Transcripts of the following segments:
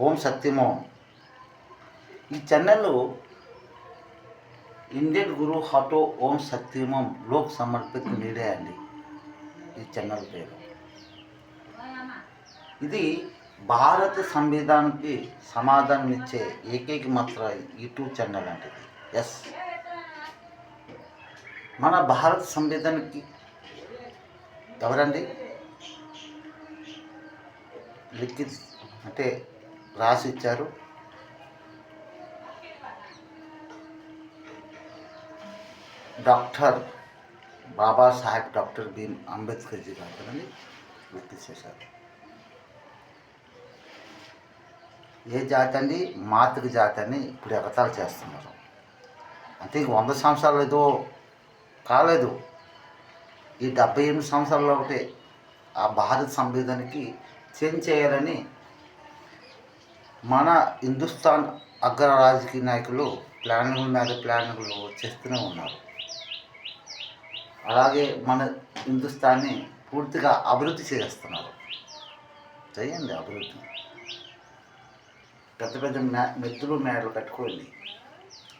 ఓం సత్యమో. ఈ channel Indian గురు హాటో ఓం సత్యమం Lok సమర్పిత media అండి. ఈ ఛానల్ పేరు. ఇది భారత సంవిధానానికి సమాధానం ఇచ్చే ఏకైక మాత్ర యూట్యూబ్ ఛానల్ అండి. ఎస్, మన భారత సంవిధానానికి ఎవరండి లిఖిత్ అంటే రాసి ఇచ్చారు? డాక్టర్ బాబాసాహెబ్ డాక్టర్ భీమ్ అంబేద్కర్ జీ గారు కదండి లిఖిత్ చేశారు. ఏ జాతి అండి? మాతృ జాతి అని ఇప్పుడు ఎగతాళి చేస్తున్నారు. అంటే ఇంక 100 సంవత్సరాలు ఏదో కాలేదు, ఈ 78 సంవత్సరాల్లో ఒకటే ఆ భారత సంవిధానానికి చేంజ్ చేయాలని మన హిందుస్థాన్ అగ్ర రాజకీయ నాయకులు ప్లానింగ్ మీద ప్లానింగ్లు చేస్తూనే ఉన్నారు. అలాగే మన హిందుస్థాన్ని పూర్తిగా అభివృద్ధి చేస్తున్నారు. చేయండి అభివృద్ధి. పెద్ద పెద్ద మెత్తులు మేడలు కట్టుకోండి,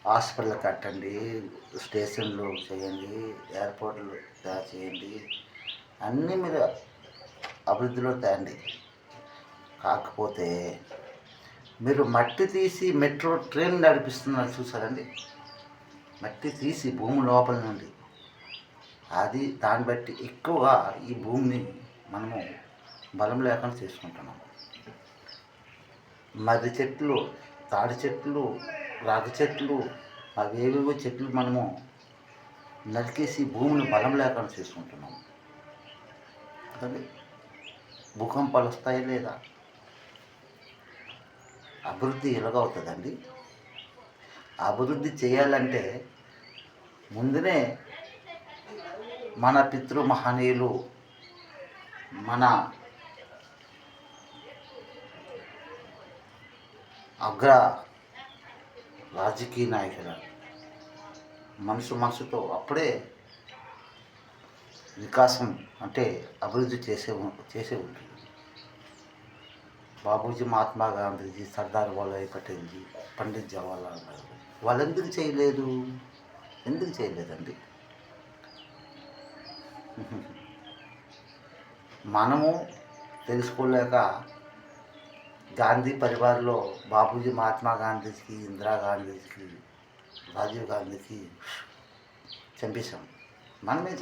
హాస్పిటల్ కట్టండి, స్టేషన్లు చేయండి, ఎయిర్పోర్ట్లు తయారు చేయండి, అన్నీ మీరు అభివృద్ధిలో తేండి. కాకపోతే మీరు మట్టి తీసి మెట్రో ట్రైన్ నడిపిస్తున్నారు చూసారండి, మట్టి తీసి భూమి లోపల నుండి, అది దాన్ని బట్టి ఎక్కువగా ఈ భూమిని మనము బలం లేకుండా చేసుకుంటున్నాము. మర్రి చెట్లు, తాడి చెట్లు, రాగి చెట్లు, అవేవేవో చెట్లు మనము నరికేసి భూమిని బలం లేకుండా చేసుకుంటున్నాము. అది భూకంపాలు వస్తాయి లేదా? అభివృద్ధి ఎలాగవుతుందండి? అభివృద్ధి చేయాలంటే ముందునే మన పితృ మహనీయులు, మన అగ్ర రాజకీయ నాయకుల మనసుతో అప్పుడే వికాసం అంటే అభివృద్ధి చేసే ఉంటుంది. బాబూజీ, మహాత్మా గాంధీజీ, సర్దార్ వల్లభాయ్ పటేల్జీ, పండిత్ జవహర్లాల్ నెహ్రూ వాళ్ళు ఎందుకు చేయలేదండి? మనము తెలుసుకోలేక గాంధీ పరివారంలో బాబూజీ, మహాత్మా గాంధీకి, ఇందిరాగాంధీకి, రాజీవ్ గాంధీకి చంపేశాము. మనమే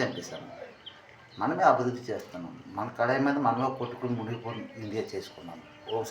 అభివృద్ధి చేస్తున్నాం. మన కళాయి మీద మనమే కొట్టుకుని మునిగిపోయి ఇండియా చేసుకున్నాము. ఓం సత్యం.